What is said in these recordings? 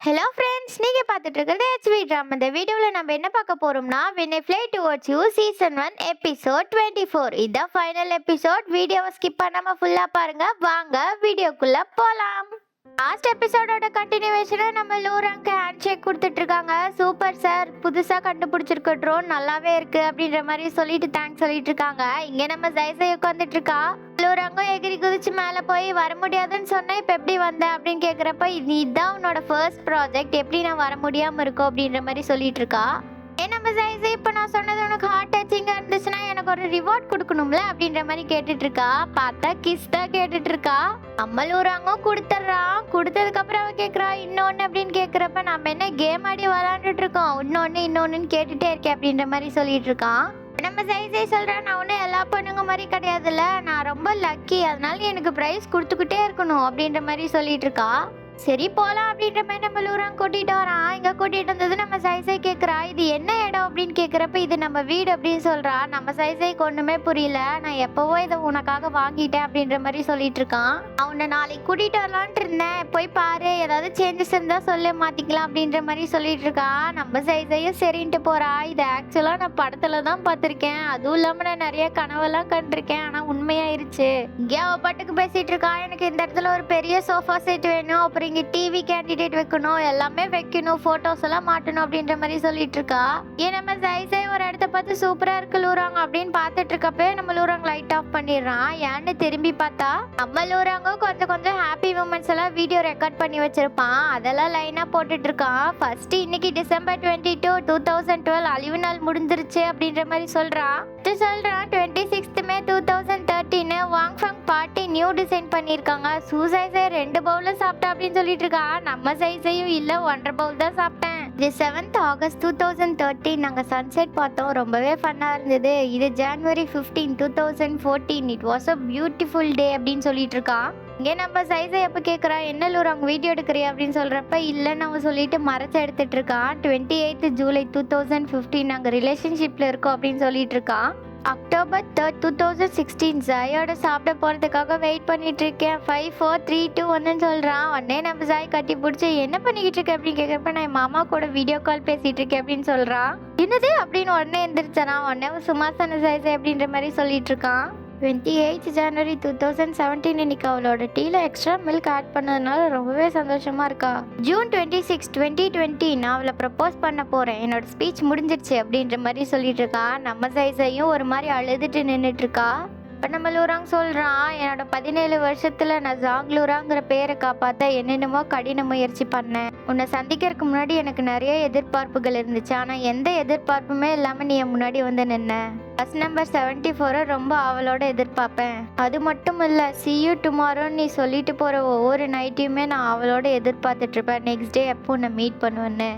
Hello friends, நீங்க பார்த்துட்டு இருக்கிறது HV ட்ராமா. இந்த வீடியோவில் நம்ம என்ன பார்க்க போறோம்னா, When I Fly Towards You season 1 episode 24. இதான் ஃபைனல் எபிசோட். வீடியோவை ஸ்கிப் பண்ணாம ஃபுல்லா பாருங்க. வாங்க வீடியோக்குள்ள போலாம். லாஸ்ட் எபிசோடோட கண்டினியூவேஷனை நம்ம லூராங்க்கு ஹேண்ட்ஷேக் கொடுத்துட்டு இருக்காங்க. சூப்பர் சார், புதுசா கண்டுபிடிச்சிருக்க ட்ரோன் நல்லாவே இருக்கு அப்படின்ற மாதிரி சொல்லிட்டு தேங்க்ஸ் சொல்லிட்டு இருக்காங்க. இங்க நம்ம ஜைசை உட்காந்துட்டு இருக்கா. லூராங்கும் எகிரி குதிச்சு மேல போய் வர முடியாதுன்னு சொன்னா இப்ப எப்படி வந்த அப்படின்னு கேக்குறப்ப இதுதான் உன்னோட ஃபர்ஸ்ட் ப்ராஜெக்ட், எப்படி நான் வர முடியாம இருக்கோம் அப்படின்ற மாதிரி சொல்லிட்டு இருக்கா. நம்ம ஜைசை இப்ப நான் சொன்னது உனக்கு ஹார்ட் டச்சிங்கா இருந்துச்சுன்னா எனக்கு ஒரு ரிவார்ட் கொடுக்கணும்ல அப்படின்ற மாதிரி கேட்டுட்டு இருக்கா. பார்த்தா கிஸ் தான் கேட்டுட்டு இருக்கா. அம்மலூராங்க கொடுத்துட்றான். கொடுத்ததுக்கு அப்புறம் அவ கேக்குறா இன்னொன்னு அப்படின்னு கேக்குறப்ப நம்ம என்ன கேம் ஆடி விளாண்டுட்டு இருக்கோம், இன்னொன்னு கேட்டுட்டே இருக்கேன் அப்படின்ற மாதிரி சொல்லிட்டு இருக்கான். நம்ம ஜைசை சொல்றேன், நான் ஒன்றும் எல்லா பொண்ணுங்க மாதிரி கிடையாதுல்ல, நான் ரொம்ப லக்கி, அதனால எனக்கு ப்ரைஸ் கொடுத்துக்கிட்டே இருக்கணும் அப்படின்ற மாதிரி சொல்லிட்டு இருக்கா. சரி போலாம் அப்படின்ற மாதிரி நம்ம லூராங் கூட்டிட்டு வரான். இங்க கூட்டிட்டு வந்தது நம்ம சைசை கேக்குறா, இது என்ன இடம் அப்படின்னு கேக்குறப்ப இது நம்ம வீடு அப்படின்னு சொல்றா. நம்ம சைசைக்கு ஒண்ணுமே புரியல. நான் எப்பவோ இதை உனக்காக வாங்கிட்டேன் அப்படின்ற மாதிரி சொல்லிட்டு இருக்கான். அவனை நாளைக்கு கூட்டிட்டு வரலான்ட்டு இருந்தேன், போய் பாரு, ஏதாவது சேஞ்சஸ் இருந்தா சொல்ல மாத்திக்கலாம் அப்படின்ற மாதிரி சொல்லிட்டு இருக்கான். நம்ம சைசையும் சரின்ட்டு போறா. இது ஆக்சுவலா நான் படத்துல தான் பார்த்திருக்கேன், அதுவும் இல்லாம நான் நிறைய கனவெல்லாம் கண்டிருக்கேன், ஆனா உண்மையாயிருச்சு. இங்கே அவ பாட்டுக்கு பேசிட்டு இருக்கா. எனக்கு இந்த இடத்துல ஒரு பெரிய சோஃபா செட் வேணும், அப்புறம் இங்க டிவி கேண்டிடேட் வைக்கணும், எல்லாமே வைக்கணும், போட்டோஸ் எல்லாம் மாட்டணும் அப்படின்ற மாதிரி சொல்லிட்டு இருக்கா. ஏன் நம்ம ஜைசை ஒரு இடத்த பார்த்து சூப்பரா இருக்கு லூராங் அப்படின்னு பார்த்துட்டு இருக்கப்பே நம்ம லூராங் லைட் ஆஃப் பண்ணிடுறான். ஏன்னு திரும்பி பார்த்தா நம்ம லூராங்க கொஞ்சம் ஹாப்பி மூமெண்ட்ஸ் எல்லாம் வீடியோ ரெக்கார்ட் பண்ணி வச்சிருப்பான். அதெல்லாம் லைனா போட்டுட்டு இருக்கான். ஃபர்ஸ்ட் இன்னைக்கு டிசம்பர் 22, 2012 அழிவு நாள் முடிஞ்சிருச்சு அப்படின்ற மாதிரி சொல்றான். 26 மே 2013 வாங் ஃபங் பார்ட்டி நியூ டிசைன் பண்ணிருக்காங்க. சூசைசை 2 பவுல சாப்பிட்டா அப்படின்னு சொல்லிட்டு இருக்கா. நம்ம சைஸையும் இல்ல 1.5 பவுல் தான் சாப்பிட்டேன். இது 7th ஆகஸ்ட் 2013 நாங்க சன்செட் பார்த்தோம், ரொம்பவே ஃபன்னா இருந்தது. இது ஜனவரி 15, 2014 இட் வாஸ் அ பியூட்டிஃபுல் டே அப்படின்னு சொல்லிட்டு இருக்கா. இங்கே நம்ம சைஸை எப்போ கேட்குறா, என்ன லூராங் வீடியோ எடுக்கிறியா அப்படின்னு சொல்கிறப்ப இல்லைன்னு அவன் சொல்லிட்டு மறைச்சு எடுத்துட்டு இருக்கான். 28 ஜூலை 2015 நாங்கள் ரிலேஷன்ஷிப்பில் இருக்கோம் அப்படின்னு சொல்லிட்டு இருக்கான். அக்டோபர் 3, 2016 ஜாயோட சாப்பிட போகிறதுக்காக வெயிட் பண்ணிட்டு இருக்கேன். 5, 4, 3, 2, 1 சொல்கிறான். உடனே நம்ம ஜாய் கட்டி பிடிச்சி என்ன பண்ணிக்கிட்டு இருக்க அப்படின்னு கேட்குறப்ப நான் என் மாமா கூட வீடியோ கால் பேசிகிட்டு இருக்கேன் அப்படின்னு சொல்கிறான். என்னது அப்படின்னு உடனே எந்திரிச்சானா. உடனே சுமாசான ஜாய்ஸை அப்படின்ற மாதிரி சொல்லிட்டு இருக்கான். 28 ஜனவரி 2017 இன்னைக்கு அவளோட டீல எக்ஸ்ட்ரா மில்க் ஆட் பண்ணதுனால ரொம்பவே சந்தோஷமா இருக்கா. ஜூன் 26, 2020 நான் அவளை ப்ரப்போஸ் பண்ண போறேன், என்னோட ஸ்பீச் முடிஞ்சிருச்சு அப்படின்ற மாதிரி சொல்லிட்டு இருக்கா. நம்ம சைஸையும் ஒரு மாதிரி அழுதுட்டு நின்றுட்டு இருக்கா. இப்போ நம்ம லூராங் சொல்கிறான், என்னோட 17 வருஷத்தில் நான் ஜாங் லூராங்கிற பேரை காப்பாற்ற என்னென்னமோ கடின முயற்சி பண்ணேன். உன்னை சந்திக்கிறதுக்கு முன்னாடி எனக்கு நிறைய எதிர்பார்ப்புகள் இருந்துச்சு, ஆனால் எந்த எதிர்பார்ப்புமே இல்லாமல் நீ என் முன்னாடி வந்து நின்ன. பஸ் நம்பர் 74 ரொம்ப அவளோட எதிர்பார்ப்பேன். அது மட்டும் இல்லை, see you tomorrow நீ சொல்லிட்டு போகிற ஒவ்வொரு நைட்டையுமே நான் அவளோட எதிர்பார்த்துட்டு இருப்பேன். நெக்ஸ்ட் டே எப்போ உன்னை மீட் பண்ணுவேன்னு.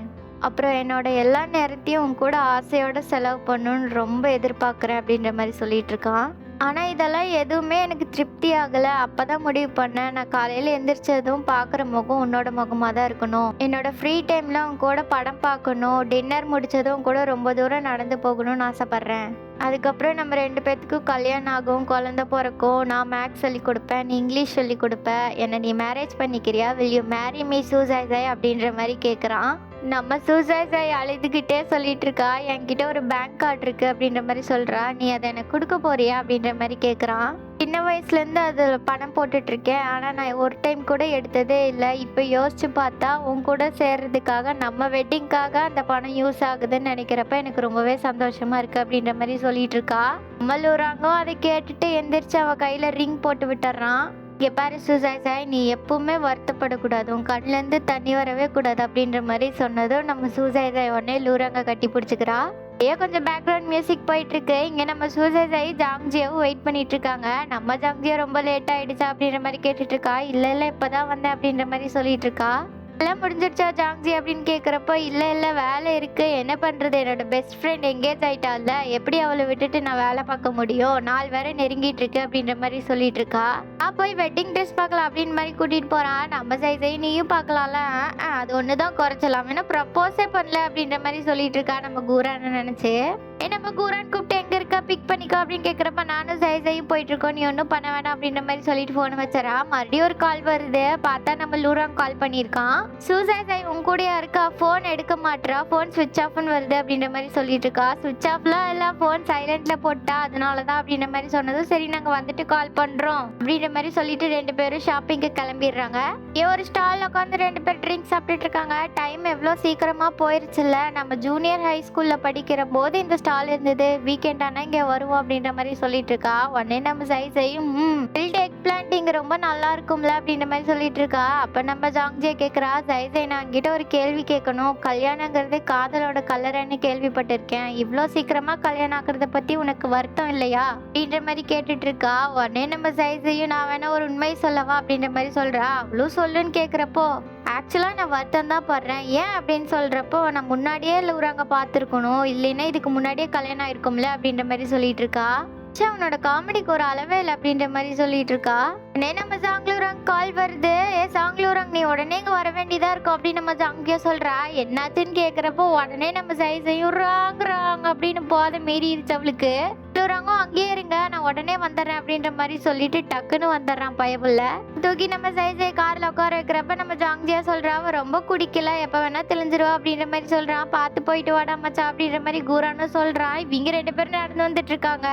அப்புறம் என்னோட எல்லா நேரத்தையும் உன் கூட ஆசையோட செலவு பண்ணணும்னு ரொம்ப எதிர்பார்க்குறேன் அப்படின்ற மாதிரி சொல்லிட்டு இருக்கான். ஆனால் இதெல்லாம் எதுவுமே எனக்கு திருப்தி ஆகலை. அப்போ தான் முடிவு பண்ணேன், நான் காலையில் எந்திரிச்சதும் பார்க்குற முகம் உன்னோட முகமாக தான் இருக்கணும். என்னோட ஃப்ரீ டைமில் உன் கூட படம் பார்க்கணும், டின்னர் முடிச்சதும் கூட ரொம்ப தூரம் நடந்து போகணும்னு ஆசைப்பட்றேன். அதுக்கப்புறம் நம்ம 2 பேர்த்துக்கும் கல்யாணம் ஆகும், குழந்தை பிறக்கும். நான் மேக்ஸ் சொல்லி கொடுப்பேன், நீ இங்கிலீஷ் சொல்லி கொடுப்ப. என்னை நீ மேரேஜ் பண்ணிக்கிறியா, will you marry me சூசைசை அப்படின்ற மாதிரி கேட்குறான். நம்ம சூசைசை அழுதுகிட்டே சொல்லிட்டு இருக்கா, என்கிட்ட ஒரு பேங்க் கார்டு இருக்கு அப்படின்ற மாதிரி சொல்றா. நீ அதை எனக்கு கொடுக்க போறியா அப்படின்ற மாதிரி கேட்குறான். சின்ன வயசுலேருந்து அதில் பணம் போட்டுட்டு இருக்கேன், ஆனால் நான் ஒரு டைம் கூட எடுத்ததே இல்லை. இப்போ யோசிச்சு பார்த்தா உன் கூட சேர்றதுக்காக நம்ம வெட்டிங்காக அந்த பணம் யூஸ் ஆகுதுன்னு நினைக்கிறப்ப எனக்கு ரொம்பவே சந்தோஷமா இருக்கு அப்படின்ற மாதிரி சொல்லிட்டு இருக்கா. அம்மலூராங்கோ அதை கேட்டுட்டு எந்திரிச்சு அவ கையில ரிங் போட்டு விட்டுறான். இங்கே பாரு சூசைசை, நீ எப்பவுமே வருத்தப்படக்கூடாது, உன் கண்ணிலேருந்து தண்ணி வரவே கூடாது அப்படின்ற மாதிரி சொன்னதும் நம்ம சூசைசை உடனே லூராங்க கட்டி பிடிச்சிக்கிறா. ஏன் கொஞ்சம் பேக்ரவுண்ட் மியூசிக் போயிட்டு இருக்கு. இங்கே நம்ம சூசைசை ஜாங்ஜியாவும் வெயிட் பண்ணிட்டு இருக்காங்க. நம்ம ஜாங்ஜியா ரொம்ப லேட் ஆயிடுச்சா அப்படின்ற மாதிரி கேட்டுட்டு இருக்கா. இல்லை இப்போதான் வந்தேன் அப்படின்ற மாதிரி சொல்லிட்டு இருக்கா. எல்லாம் முடிஞ்சிருச்சா ஜாங்ஜி அப்படின்னு கேட்குறப்போ இல்லை வேலை இருக்கு, என்ன பண்ணுறது, என்னோட பெஸ்ட் ஃப்ரெண்ட் எங்கேஜ் ஆயிட்டால, எப்படி அவளை விட்டுட்டு நான் வேலை பார்க்க முடியும், நாள் வேற நெருங்கிட்டு இருக்கு அப்படின்ற மாதிரி சொல்லிட்டு இருக்கா. போய் வெட்டிங் ட்ரெஸ் பார்க்கலாம் அப்படின்னு மாதிரி கூட்டிட்டு போறான். நம்ம சைஸை நீயும் பார்க்கலாம்ல, அது ஒன்று தான் குறைச்சலாம், ஏன்னா ப்ரப்போஸே பண்ணல அப்படின்ற மாதிரி சொல்லிட்டு இருக்கா நம்ம கூரான்னு நினைச்சு. நம்ம கூரான் கூப்பிட்டு எங்க இருக்க இருக்கா பிக் பண்ணிக்கோ அப்படின்னு கேட்குறப்ப நானும் சைஸையும் போயிட்டு இருக்கோம், நீ ஒன்றும் பண்ண வேணாம் அப்படின்ற மாதிரி சொல்லிட்டு ஃபோன் வச்சரா. மறுபடியும் ஒரு கால் வருது, பார்த்தா நம்ம லூராங் கால் பண்ணியிருக்கான். சூசை உன் கூடயா இருக்கா, ஃபோன் எடுக்க மாட்டா, ஃபோன் ஸ்விட்ச் ஆஃப்னு வருது அப்படின்ற மாதிரி சொல்லிட்டு இருக்கா. ஸ்விட்ச் ஆஃப்லாம் எல்லாம் ஃபோன் சைலண்ட்ல போட்டா அதனாலதான் அப்படின்ற மாதிரி சொன்னதும் சரி நாங்க வந்துட்டு கால் பண்றோம் அப்படின்ற மாதிரி சொல்லிட்டு 2 பேரும் ஷாப்பிங்க்கு கிளம்பிடுறாங்க. ஒரு ஸ்டால் உட்காந்து 2 பேர் ட்ரிங்க் சாப்பிட்டுட்டு இருக்காங்க. டைம் எவ்வளோ சீக்கிரமா போயிருச்சுல்ல, நம்ம ஜூனியர் ஹை ஸ்கூல்ல படிக்கிற போது இந்த ஸ்டால் இருந்தது, வீக்கெண்ட் ஆனா இங்க வருவோம் அப்படின்ற மாதிரி சொல்லிட்டு இருக்கா. உடனே நம்ம சைஸையும் எக் பிளான்ட் இங்க ரொம்ப நல்லா இருக்கும்ல அப்படின்ற மாதிரி சொல்லிட்டு இருக்கா. அப்ப நம்ம ஜாங்ஜியை கேக்குறா, சைஸை நான் கிட்ட ஒரு கேள்வி கேட்கணும், கல்யாணங்கிறது காதலோட கலரன்னு கேள்விப்பட்டிருக்கேன், இவ்வளோ சீக்கிரமா கல்யாணம் ஆக்குறத பத்தி உனக்கு வருத்தம் இல்லையா அப்படின்ற மாதிரி கேட்டுட்டு இருக்கா. உடனே நம்ம சைஸையும் நான் வேணா ஒரு உண்மை சொல்லவா அப்படின்ற மாதிரி சொல்றா. அவளும் சொல்லுன்னு கேக்குறப்போ ஆக்சுவலாக நான் வருத்தம் தான் படுறேன், ஏன் அப்படின்னு சொல்கிறப்போ நான் முன்னாடியே லூராங்க பார்த்துருக்கணும், இல்லைன்னா இதுக்கு முன்னாடியே கல்யாணம் ஆயிருக்கும்ல அப்படின்ற மாதிரி சொல்லிட்டு இருக்கா. அவனோட காமெடிக்கு ஒரு அளவே இல்லை அப்படின்ற மாதிரி சொல்லிட்டு இருக்கா. உடனே நம்ம சாங்லூராங் கால் வருது, சாங்லூராங் நீ உடனே இங்கே வர வேண்டியதா இருக்கும் அப்படின்னு நம்ம ஜாங்கியா சொல்றா. என்னாச்சுன்னு கேட்குறப்போ உடனே நம்ம சைஸையும் ராங் அப்படின்னு போத மீறிடுச்சு அவளுக்கு. லூராங்கும் அங்கேயே இருங்க நான் உடனே வந்துடுறேன் அப்படின்ற மாதிரி சொல்லிட்டு டக்குன்னு வந்துடுறான் பயபுள்ள. தூக்கி நம்ம சைஸை கார்ல உட்கார வைக்கிறப்ப நம்ம ஜாங்ஜியா சொல்றா, அவ ரொம்ப குடிக்கல, எப்ப வேணா தெளிஞ்சிருவா அப்படின்ற மாதிரி சொல்றான். பார்த்து போயிட்டு வாடா மச்சா அப்படின்ற மாதிரி கூரானும் சொல்றான். இவங்க 2 பேரும் நடந்து வந்துட்டு இருக்காங்க.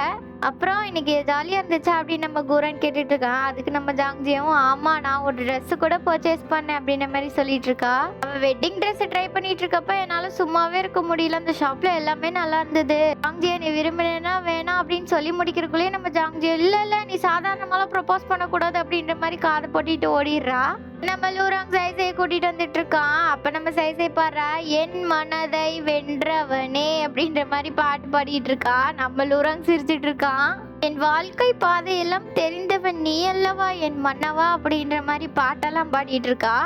அப்புறம் இன்னைக்கு ஜாலியா இருந்துச்சா அப்படின்னு நம்ம கூரான் கேட்டுட்டு இருக்கான். அதுக்கு நம்ம ஜாங்ஜியும் ஆமா நான் ஒரு ட்ரெஸ் கூட பர்ச்சேஸ் பண்ணேன் அப்படின்ற மாதிரி சொல்லிட்டு இருக்கா. அவ வெட்டிங் ட்ரெஸ் ட்ரை பண்ணிட்டு இருக்கப்ப என்னால சும்மாவே இருக்க முடியல, அந்த ஷாப்ல எல்லாமே நல்லா இருந்தது, ஜாங்ஜியா நீ விரும்பினா வேணாம் அப்படின்னு சொல்லி முடிக்கிறதுக்குள்ளேயே நம்ம ஜாங்ஜியா இல்ல நீ சாதாரணமாலாம் ப்ரொபோஸ் பண்ணக்கூடாது அப்படின்ற மாதிரி காதை போட்டிட்டு ஓடிடுறா. நம்ம லூராங் சைஸை கூட்டிட்டு வந்துட்டு இருக்கான். அப்ப நம்ம சைஸை பாடுறா, என் மனதை வென்றவனே அப்படின்ற மாதிரி பாட்டு பாடிட்டு இருக்கா. நம்ம லூராங் சிரிச்சிட்டு இருக்கான். என் வாழ்க்கை பாதையெல்லாம் தெரிந்தவன் நீ அல்லவா என் மன்னவா அப்படின்ற மாதிரி பாட்டெல்லாம் பாடிட்டு இருக்கா.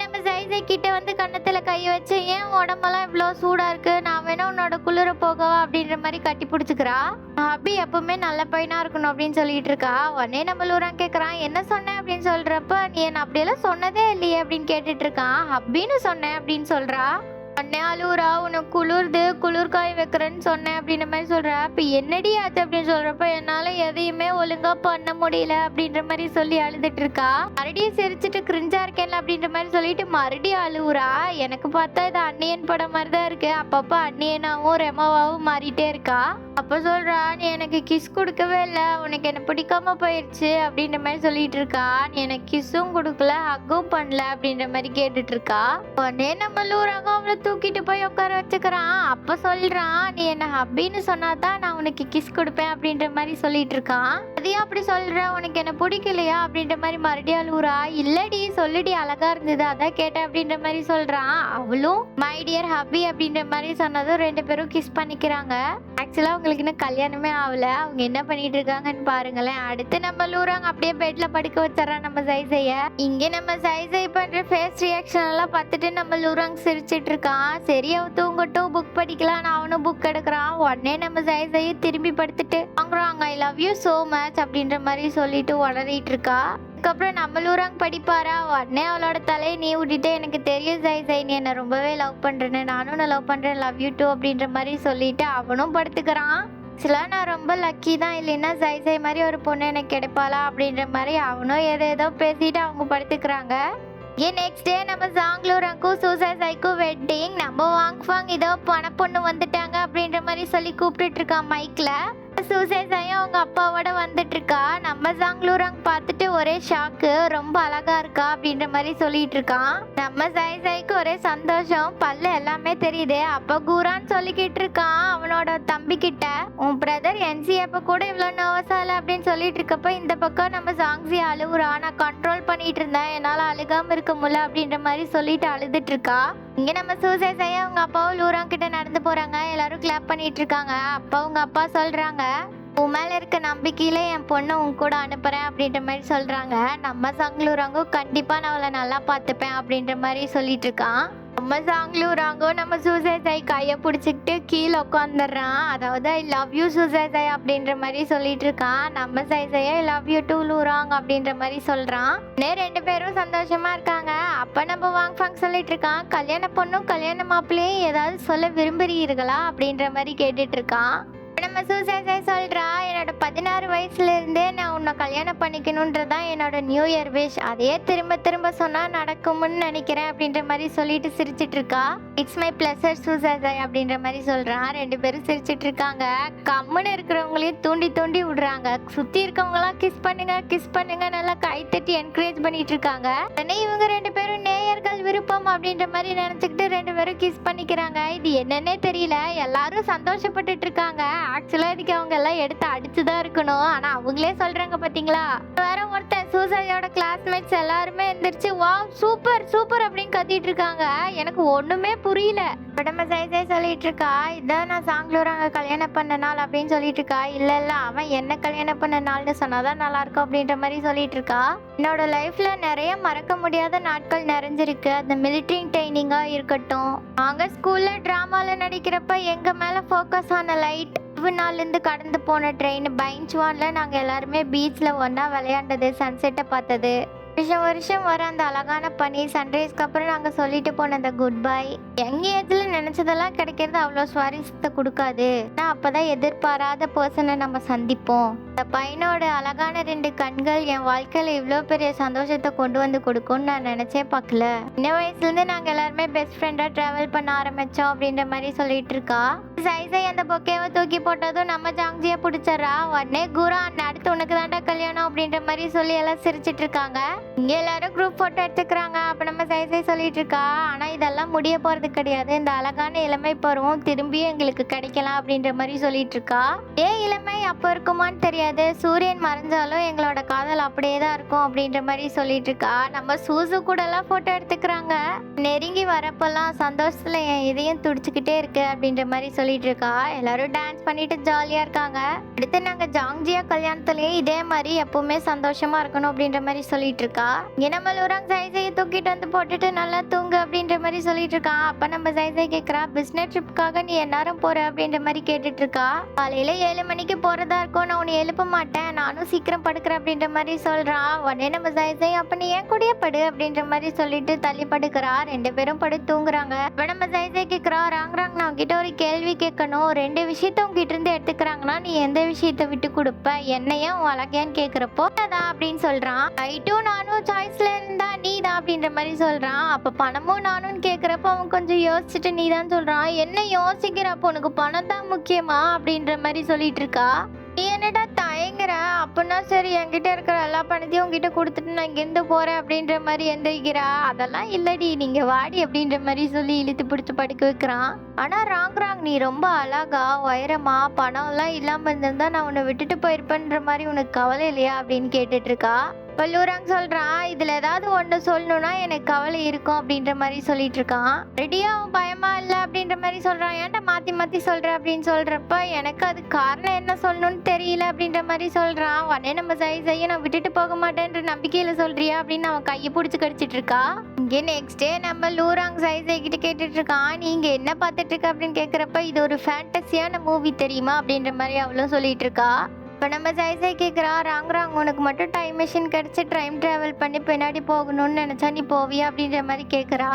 நம்ம சைஸை கிட்ட வந்து கண்ணத்துல கையை வச்சு, ஏன் உடம்பெல்லாம் இவ்வளோ சூடா இருக்கு, நான் வேணா உன்னோட குளிர போகவா அப்படின்ற மாதிரி கட்டி பிடிச்சிக்கிறா. ஹப்பி எப்பவுமே நல்ல பையனா இருக்கணும் அப்படின்னு சொல்லிட்டு இருக்கா. உடனே நம்ம லூராங் கேட்கறான், என்ன சொன்னேன் அப்படின்னு சொல்றப்ப நீ என்ன அப்படியெல்லாம் சொன்னதே இல்லையே அப்படின்னு கேட்டுட்டு இருக்கான். ஹப்பின்னு சொன்னேன் அப்படின்னு சொல்றா. உடனே அழுவுறா, உனக்கு குளிர்து குளிர்காய வைக்கிறேன்னு சொன்னேன் அப்படின்ற மாதிரி சொல்றா. இப்ப என்னடி ஆச்சு அப்படின்னு சொல்றப்ப என்னால எதையுமே ஒழுங்கா பண்ண முடியல அப்படின்ற மாதிரி சொல்லி அழுதுட்டு இருக்கா. மறுபடியும் சிரிச்சுட்டு கிரிஞ்சா இருக்கேன்ல அப்படின்ற மாதிரி சொல்லிட்டு மறுபடியும் அழுவுறா. எனக்கு பார்த்தா இது அன்னியன் படம் மாதிரிதான் இருக்கு, அப்பப்ப அன்னியனாவும் ரெமாவாவும் மாறிட்டே இருக்கா. அப்ப சொல்றா, நீ எனக்கு கிஸ் கொடுக்கவே இல்லை, உனக்கு என்ன பிடிக்காம போயிடுச்சு அப்படின்ற மாதிரி சொல்லிட்டு இருக்கா. நீ எனக்கு கிஸ்ஸும் கொடுக்கல ஹக்கும் பண்ணல அப்படின்ற மாதிரி கேட்டுட்டு இருக்கா. உடனே நம்ம லூராங்க அவளை தூக்கிட்டு போய் உட்கார வச்சுக்கிறான். அப்ப சொல்றான், நீ என்ன ஹப்பின்னு சொன்னாதான் நான் உனக்கு கிஸ் கொடுப்பேன் அப்படின்ற மாதிரி சொல்லிட்டு இருக்கான். அதையும் அப்படி சொல்ற, உனக்கு என்ன பிடிக்கலையா அப்படின்ற மாதிரி மறுபடியும் அழுவுறா. இல்லடி சொல்லுடி அழகா இருந்தது அதான் கேட்டேன் அப்படின்ற மாதிரி சொல்றான். அவளும் மை டியர் ஹப்பி அப்படின்ற மாதிரி சொன்னதும் 2 பேரும் கிஸ் பண்ணிக்கிறாங்க. ஆக்சுவலா அவங்களுக்கு இன்னும் கல்யாணமே ஆகல, அவங்க என்ன பண்ணிட்டு இருக்காங்கன்னு பாருங்களேன். அடுத்து நம்ம லூராங் அப்படியே பெட்ல படுக்க வச்சிடறான் நம்ம சைஸைய. இங்க நம்ம சைஸை பண்ற ஃபேஸ் ரியாக்ஷன் எல்லாம் பார்த்துட்டு நம்ம லூராங் சிரிச்சிட்டு இருக்கான். சரி அவ தூங்கட்டும், புக் படிக்கலாம், அவனும் புக் எடுக்கிறான். உடனே நம்ம சைஸையும் திரும்பி படுத்துட்டு வாங்குறாங்க, I love you so much அப்படின்ற மாதிரி சொல்லிட்டு உளறிட்டு இருக்கா. அதுக்கப்புறம் நம்ம லூராங் படிப்பாரா. உடனே அவளோட தலையை நீ விட்டுட்டு, எனக்கு தெரியும் சைஸை நீ என்ன ரொம்பவே லவ் பண்றேன்னு, நானும் நான் லவ் பண்றேன், லவ் யூ டூ அப்படின்ற மாதிரி சொல்லிட்டு அவனும் படுத்துக்கிறான். ஆக்சுவலாக நான் ரொம்ப லக்கி தான், இல்லைன்னா சைஸை மாதிரி ஒரு பொண்ணு எனக்கு கிடைப்பாளா அப்படின்ற மாதிரி அவனும் ஏதோ பேசிட்டு அவங்க படுத்துக்கிறாங்க. நெக்ஸ்ட் டே நம்ம சாங்லூராங்கும் சூசைக்கும் வெட்டிங். நம்ம வாங்ஃபாங் இதோ பண பொண்ணு வந்துட்டாங்க அப்படின்ற மாதிரி சொல்லி கூப்பிட்டுட்டு இருக்கான் மைக்ல. சூசையும் அவங்க அப்பாவோட வந்துட்டு இருக்கா. நம்ம சாங்லூராங் பார்த்துட்டு ஒரே ஷாக்கு, ரொம்ப அழகா இருக்கா அப்படின்ற மாதிரி சொல்லிட்டு இருக்கான். நம்ம சைக்கு ஒரே சந்தோஷம், பல்ல எல்லாமே தெரியுது. அப்ப கூரான்னு சொல்லிக்கிட்டு இருக்கான் அவனோட தம்பி கிட்ட, உன் பிரதர் என்சி அப்ப கூட இவ்வளவு நர்வஸா இல்லை அப்படின்னு சொல்லிட்டு இருக்கப்ப இந்த பக்கம் நம்ம சாங்ஸி அழுவுறா. நான் கண்ட்ரோல் பண்ணிட்டு இருந்தேன், என்னால அழுகாம இருக்க முடியல அப்படின்ற மாதிரி சொல்லிட்டு அழுதுட்டு இருக்கா. இங்க நம்ம சூசையா அவங்க அப்பாவும் லூராங் கிட்ட நடந்து போறாங்க. எல்லாரும் கிளாப் பண்ணிட்டு இருக்காங்க. அப்பா அவங்க அப்பா சொல்றாங்க, உன் மேல இருக்க நம்பிக்கையில என் பொண்ணை உன் கூட அனுப்புறேன் அப்படின்ற மாதிரி சொல்றாங்க. நம்ம சாங்லூராங்கும் கண்டிப்பா நான் அவளை நல்லா பார்த்துப்பேன் அப்படின்ற மாதிரி சொல்லிட்டு இருக்கான். நம்ம சாங்லூராங்கோ நம்ம சூசை கையை பிடிச்சிக்கிட்டு கீழே உட்காந்துடுறான். அதாவது ஐ லவ் யூ சூசை அப்படின்ற மாதிரி சொல்லிட்டு இருக்கான். நம்ம சைசையா ஐ லவ் யூ டூ லூராங் அப்படின்ற மாதிரி சொல்றான். 2 பேரும் சந்தோஷமா இருக்காங்க. அப்ப நம்ம வாங்ஃபாங் சொல்லிட்டு இருக்கான், கல்யாண பொண்ணும் கல்யாண மாப்பிள்ளையும் ஏதாவது சொல்ல விரும்புறீர்களா அப்படின்ற மாதிரி கேட்டுட்டு இருக்கான். நம்ம சூசைசை சொல்றா, என்னோட 16 வயசுல இருந்தே நான் உன்னை கல்யாணம் பண்ணிக்கணுன்றதான் என்னோட நியூ இயர் விஷ். அதையே திரும்ப திரும்ப சொன்னா நடக்கும்னு நினைக்கிறேன் அப்படின்ற மாதிரி சொல்லிட்டு சிரிச்சிட்டு இருக்கா. இட்ஸ் மை பிளஸர் சூசைசை அப்படின்ற மாதிரி சொல்றான். 2 பேரும் சிரிச்சிட்டு இருக்காங்க. கம்முன்னு இருக்கிறவங்களையும் தூண்டி தூண்டி விடுறாங்க. சுத்தி இருக்கவங்க எல்லாம் கிஸ் பண்ணுங்க நல்லா கைத்தட்டி என்கரேஜ் பண்ணிட்டு இருக்காங்க. உடனே இவங்க 2 பேரும் நேயர்கள் விருப்பம் அப்படின்ற மாதிரி நினைச்சுக்கிட்டு 2 பேரும் கிஸ் பண்ணிக்கிறாங்க. இது என்னன்னே தெரியல. எல்லாரும் சந்தோஷப்பட்டுட்டு இருக்காங்க. ஆக்சுவலா இதுக்கு அவங்க எல்லாம் எடுத்து அடிச்சுதான் இருக்கணும். ஆனா அவங்களே சொல்றாங்க பாத்தீங்களா. வேற ஒருத்தன் சூசையோட கிளாஸ்மேட்ஸ் எல்லாருமே எந்திரிச்சு வாவ் சூப்பர் சூப்பர் அப்படின்னு கத்திட்டு இருக்காங்க. எனக்கு ஒண்ணுமே புரியல. நம்ம சைஸே சொல்லிட்டு இருக்கா, இதான் நான் சாங்லூராங்க கல்யாணம் பண்ண நாள் அப்படின்னு சொல்லிட்டு இருக்கா. இல்ல அவன் என்ன கல்யாணம் பண்ண நாள்னு சொன்னாதான் நல்லா இருக்கும் அப்படின்ற மாதிரி சொல்லிட்டு இருக்கா. என்னோட லைஃப்ல நிறைய மறக்க முடியாத நாட்கள் நிறைஞ்சிருக்கு. அந்த மிலிட்ரி ட்ரைனிங்கா இருக்கட்டும், நாங்க ஸ்கூல்ல டிராமால நடிக்கிறப்ப எங்க மேல ஃபோக்கஸ் ஆன லைட், நாள்லேருந்து கடந்து போன ட்ரெயின், பைன்ச்வான்ல நாங்கள் எல்லாருமே பீச்சில் ஒன்றா விளையாண்டது, சன்செட்டை பார்த்தது, வருஷம் வர அந்த அழகான பனி, சன்ரைஸ்க்கு அப்புறம் நாங்கள் சொல்லிட்டு போன அந்த குட் பை. யங் ஏஜில் நினச்சதெல்லாம் கிடைக்கிறது அவ்வளோ சுவாரஸ்யத்தை கொடுக்காது. ஆனால் அப்போ தான் எதிர்பாராத பர்சனை நம்ம சந்திப்போம். அந்த பையனோட அழகான 2 கண்கள் என் வாழ்க்கையில் இவ்வளோ பெரிய சந்தோஷத்தை கொண்டு வந்து கொடுக்கும்னு நான் நினச்சே பார்க்கல. சின்ன வயசுலேருந்து நாங்கள் எல்லாருமே பெஸ்ட் ஃப்ரெண்டாக ட்ராவல் பண்ண ஆரம்பித்தோம் அப்படின்ற மாதிரி சொல்லிட்டு இருக்கா. சைஸை அந்த பொக்கேவை தூக்கி போட்டதும் நம்ம ஜாங்ஜியை பிடிச்சறா. உடனே குரா அடுத்து உனக்கு தாண்டா கல்யாணம் அப்படின்ற மாதிரி சொல்லி எல்லாம் சிரிச்சிட்டு இருக்காங்க. இங்க எல்லாரும் குரூப் போட்டோ எடுத்துக்கிறாங்க. அப்ப நம்ம சைஸை சொல்லிட்டு இருக்கா, ஆனா இதெல்லாம் முடிய போறது கிடையாது. இந்த அழகான இளமை பருவம் திரும்பியும் எங்களுக்கு கிடைக்கலாம் அப்படின்ற மாதிரி சொல்லிட்டு இருக்கா. இளமை அப்ப இருக்குமான்னு தெரியாது, சூரியன் மறைஞ்சாலும் எங்களோட காதல் அப்படியே தான் இருக்கும் அப்படின்ற மாதிரி சொல்லிட்டு இருக்கா. நம்ம சூசு கூட எல்லாம் போட்டோ எடுத்துக்கிறாங்க. நெருங்கி வரப்பெல்லாம் சந்தோஷத்துல என் இதையும் துடிச்சுக்கிட்டே இருக்கு அப்படின்ற மாதிரி சொல்லிட்டு இருக்கா. எல்லாரும் டான்ஸ் பண்ணிட்டு ஜாலியா இருக்காங்க. அடுத்து நாங்க ஜாங்ஜியா கல்யாணத்துலயே இதே மாதிரி எப்பவுமே சந்தோஷமா இருக்கணும் அப்படின்ற மாதிரி சொல்லிட்டு இருக்கா. இங்க நம்ம லூராங் சைஸையை தூக்கிட்டு வந்து போட்டுட்டு நல்லா தூங்கு அப்படின்ற மாதிரி சொல்லிட்டு இருக்கா. அப்ப நம்ம சைஸை கேட்கறா, பிசினஸ் ட்ரிப்புக்காக நீ எந்நேரம் போற அப்படின்ற மாதிரி கேட்டுட்டு இருக்கா. காலையில 7 மணிக்கு போறதா இருக்கும், நான் உன்னை எழுப்ப மாட்டேன், நானும் சீக்கிரம் படுக்கிறேன் அப்படின்ற மாதிரி சொல்றான். உடனே நம்ம சைஸை அப்ப நீ ஏன் கூடயே படு அப்படின்ற மாதிரி சொல்லிட்டு தள்ளி படுக்கிறா. 2 பேரும் படுத்து தூங்குறாங்க. இப்ப நம்ம சைஸை கேட்கறா, ராங் நான் உங்ககிட்ட ஒரு கேள்வி கேட்கணும். 2 விஷயத்த உங்ககிட்ட இருந்து எடுத்துக்கிறாங்கன்னா நீ எந்த விஷயத்த விட்டு கொடுப்ப, என்னையா உன் அழகையான்னு கேட்கிறப்போ அதான் அப்படின்னு சொல்றான். ஐட்டும் நானும் சாய்ஸ்ல இருந்தா நீ தான் அப்படின்ற மாதிரி சொல்றான். அப்ப பணமும் நானும் கேக்குறப்ப அவன் கொஞ்சம் யோசிச்சுட்டு நீ தான் சொல்றான். என்ன யோசிக்கிறப்ப உனக்கு பணம் தான் முக்கியமா அப்படின்ற மாதிரி சொல்லிட்டு இருக்கா. நீ என்னடா தயங்குற, அப்படின்னா சரி என்கிட்ட இருக்கிற எல்லா பணத்தையும் உங்ககிட்ட கொடுத்துட்டு நான் இங்கிருந்து போறேன் அப்படின்ற மாதிரி எந்திரிக்கிறா. அதெல்லாம் இல்லடி, நீங்க வாடி அப்படின்ற மாதிரி சொல்லி இழுத்து பிடிச்சு படுக்க வைக்கிறான். ஆனா ராங் நீ ரொம்ப அழகா உயரமா பணம் எல்லாம் இல்லாம இருந்திருந்தா நான் உன்னை விட்டுட்டு போயிருப்பேன்ற மாதிரி உனக்கு கவலை இல்லையா அப்படின்னு கேட்டுட்டு இருக்கா. பல்லூராங் சொல்றான், இதுல ஏதாவது ஒண்ணு சொல்லணும்னா எனக்கு கவலை இருக்கும் அப்படின்ற மாதிரி சொல்லிட்டு இருக்கான். ரெடியா அவன் பயமா இல்ல அப்படின்ற மாதிரி சொல்றான். ஏன்டா மாத்தி சொல்ற அப்படின்னு சொல்றப்ப எனக்கு அது காரணம் என்ன சொல்லணும்னு தெரியல அப்படின்ற மாதிரி சொல்றான். உடனே நம்ம சைஸையும் நான் விட்டுட்டு போக மாட்டேன்ற நம்பிக்கையில சொல்றியா அப்படின்னு அவன் கையை பிடிச்சி கடிச்சிட்டு இருக்கா. இங்கே நெக்ஸ்ட் டே நம்ம லூராங் சைஸை கிட்ட கேட்டுட்டு இருக்கான், நீங்க என்ன பார்த்துட்டு இருக்க அப்படின்னு கேக்குறப்ப இது ஒரு ஃபேண்டசியான மூவி தெரியுமா அப்படின்ற மாதிரி அவளும் சொல்லிட்டு இருக்கா. இப்போ நம்ம சைஸை கேட்குறா, ராங் உனக்கு மட்டும் டைம் மிஷின் கிடச்சி டைம் ட்ராவல் பண்ணி பின்னாடி போகணும்னு நினச்சா நீ போவியா அப்படின்ற மாதிரி கேட்குறா.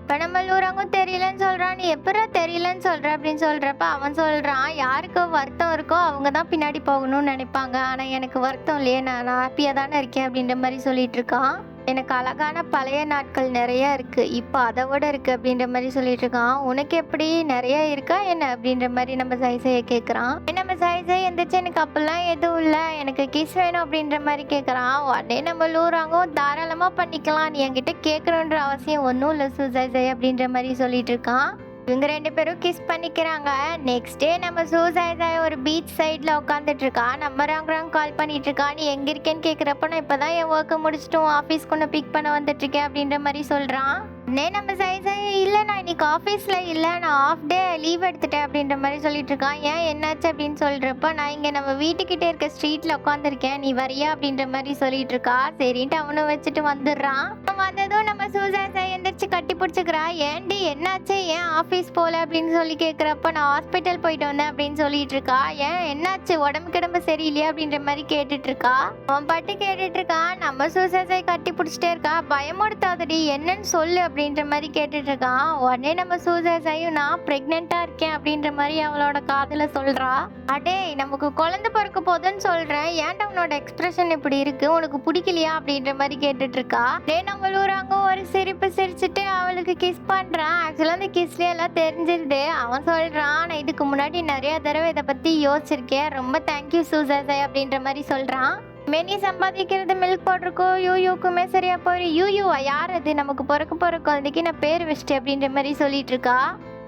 இப்போ நம்ம லூராங்கும் தெரியலன்னு சொல்கிறான். நீ எப்படா தெரியலன்னு சொல்கிற அப்படின்னு சொல்கிறப்ப அவன் சொல்கிறான், யாருக்கு வருத்தம் இருக்கோ அவங்க தான் பின்னாடி போகணும்னு நினைப்பாங்க, ஆனால் எனக்கு வருத்தம் இல்லையே, நான் ஹாப்பியாக தானே இருக்கேன் அப்படின்ற மாதிரி சொல்லிட்டு இருக்கான். எனக்கு அழகான பழைய நாட்கள் நிறைய இருக்கு, இப்போ அதை விட இருக்கு அப்படின்ற மாதிரி சொல்லிட்டு இருக்கான். உனக்கு எப்படி நிறைய இருக்கா என்ன அப்படின்ற மாதிரி நம்ம சைஸையை கேட்குறான். நம்ம சைஸை எந்திரிச்சு எனக்கு அப்பெல்லாம் எதுவும் இல்லை, எனக்கு கிஸ் வேணும் அப்படின்ற மாதிரி கேட்குறான். உடனே நம்ம லூராங்கும் தாராளமா பண்ணிக்கலாம், நீ என்கிட்ட கேட்கணுன்ற அவசியம் ஒன்றும் இல்லை சூசைசை அப்படின்ற மாதிரி சொல்லிட்டு இருக்கான். இவங்க 2 பேரும் கிஸ் பண்ணிக்கிறாங்க. நெக்ஸ்ட் டே நம்ம சூசைசை ஒரு பீச் சைடில் உட்காந்துட்டு இருக்கா. நம்ம ராங் கால் பண்ணிட்டு இருக்கா. நீ எங்க இருக்கேன்னு கேட்குறப்ப நான் இப்போதான் என் ஒர்க்கை முடிச்சுட்டு ஆஃபீஸ்க்கு ஒன்று பிக் பண்ண வந்துட்டு இருக்கேன் அப்படின்ற மாதிரி சொல்றான். உடனே நம்ம சைஸை இல்லை நான் இன்னைக்கு ஆஃபீஸில் இல்லை, நான் ஆஃப் டே லீவ் எடுத்துட்டேன் அப்படின்ற மாதிரி சொல்லிட்டு இருக்கான். ஏன் என்னாச்சு அப்படின்னு சொல்கிறப்ப நான் இங்கே நம்ம வீட்டுக்கிட்டே இருக்க ஸ்ட்ரீட்டில் உட்காந்துருக்கேன், நீ வரியா அப்படின்ற மாதிரி சொல்லிட்டு இருக்கா. சரின்ட்டு அவனும் வச்சுட்டு வந்துடுறான். வந்ததும் நம்ம சூசைசை எந்திரிச்சு கட்டி பிடிச்சிக்கிறா. ஏன்டி என்னாச்சு, ஏன் ஆஃபீஸ் போகல அப்படின்னு சொல்லி கேட்குறப்ப நான் ஹாஸ்பிட்டல் போயிட்டு வந்தேன் அப்படின்னு சொல்லிட்டு இருக்கா. ஏன் என்னாச்சு, உடம்பு சரியில்லையா அப்படின்ற மாதிரி கேட்டுட்டு இருக்கா. அவன் பட்டு கேட்டுட்டு இருக்கான். நம்ம சூசைசை கட்டி பிடிச்சிட்டே இருக்கா. பயமுடுத்தாதடி, என்னன்னு சொல்லு அப்படின்ற மாதிரி கேட்டுட்டு இருக்கான். உடனே நம்ம சூசையும் நான் பிரெக்னெண்டா இருக்கேன் அப்படின்ற மாதிரி அவளோட காதுல சொல்றா. அடே நமக்கு குழந்தை பிறக்க போதுன்னு சொல்றேன், ஏன்டா உன்னோட எக்ஸ்பிரஷன் இப்படி இருக்கு, உனக்கு பிடிக்கலையா அப்படின்ற மாதிரி கேட்டுட்டு இருக்கா. டே நம்மளும் அங்க ஒரு சிரிப்பு சிரிச்சுட்டு அவளுக்கு கிஸ் பண்றான். ஆக்சுவலா அந்த கிஸ்லயே எல்லாம் தெரிஞ்சிருது. அவன் சொல்றான், நான் இதுக்கு முன்னாடி நிறைய தடவை இதை பத்தி யோசிச்சிருக்கேன், ரொம்ப தேங்க்யூ சூசை அப்படின்ற மாதிரி சொல்றான். மெனி சம்பாதிக்கிறது மில்க் பவுடருக்கும் யூயூக்குமே சரியா போயிரு. யூயூவா யார் அது, நமக்கு பிறக்க போற குழந்தைக்கு நான் பேர் வச்சிட்டேன் அப்படின்ற மாதிரி சொல்லிட்டு இருக்கா.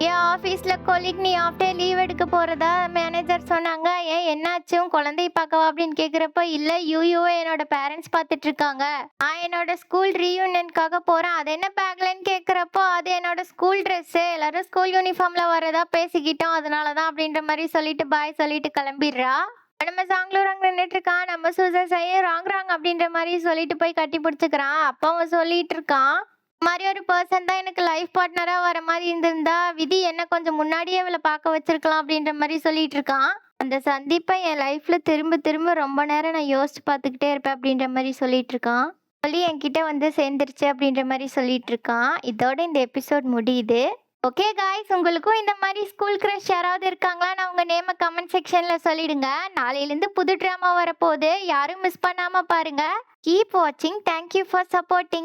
என் ஆஃபீஸ்ல கொலிக் நீ ஆஃப்டர் லீவ் எடுக்க போறதா மேனேஜர் சொன்னாங்க, ஏன் என்னாச்சும் குழந்தைய பார்க்கவா அப்படின்னு கேக்குறப்ப, இல்ல யூயூவை என்னோட பேரண்ட்ஸ் பார்த்துட்டு இருக்காங்க, நான் என்னோட ஸ்கூல் ரீயூனியனுக்காக போறேன், அது என்ன பேக்லன்னு கேக்குறப்போ, அது என்னோட ஸ்கூல் ட்ரெஸ், எல்லாரும் ஸ்கூல் யூனிஃபார்ம்ல வரதா பேசிக்கிட்டோம், அதனாலதான் அப்படின்ற மாதிரி சொல்லிட்டு பாய் சொல்லிட்டு கிளம்பிடுறா. நம்ம சாங்லூர் அங்க நின்றுட்டு இருக்கான். நம்ம சூசை ராங் அப்படின்ற மாதிரி சொல்லிட்டு போய் கட்டி பிடிச்சுக்கிறான். அப்ப அவன் சொல்லிட்டு இருக்கான், இந்த மாதிரி ஒரு பர்சன் தான் எனக்கு லைஃப் பார்ட்னரா வர மாதிரி இருந்திருந்தா விதி என்ன கொஞ்சம் முன்னாடியே அவளை பார்க்க வச்சிருக்கலாம் அப்படின்ற மாதிரி சொல்லிட்டு இருக்கான். அந்த சந்திப்பை என் லைஃப்ல திரும்ப திரும்ப ரொம்ப நேரம் நான் யோசிச்சு பார்த்துக்கிட்டே இருப்பேன் அப்படின்ற மாதிரி சொல்லிட்டு இருக்கான். சொல்லி என்கிட்ட வந்து சேர்ந்துருச்சு அப்படின்ற மாதிரி சொல்லிட்டு இருக்கான். இதோட இந்த எபிசோட் முடியுது. ஓகே காய்ஸ், உங்களுக்கும் இந்த மாதிரி ஸ்கூல் கிரஷ் யாராவது இருக்காங்களா? நான் உங்க நேம கமெண்ட் செக்ஷன்ல சொல்லிடுங்க. நாளையிலேருந்து புது ட்ராமா வரப்போகுது, யாரும் மிஸ் பண்ணாம பாருங்க. கீப் வாட்சிங். Thank you for supporting.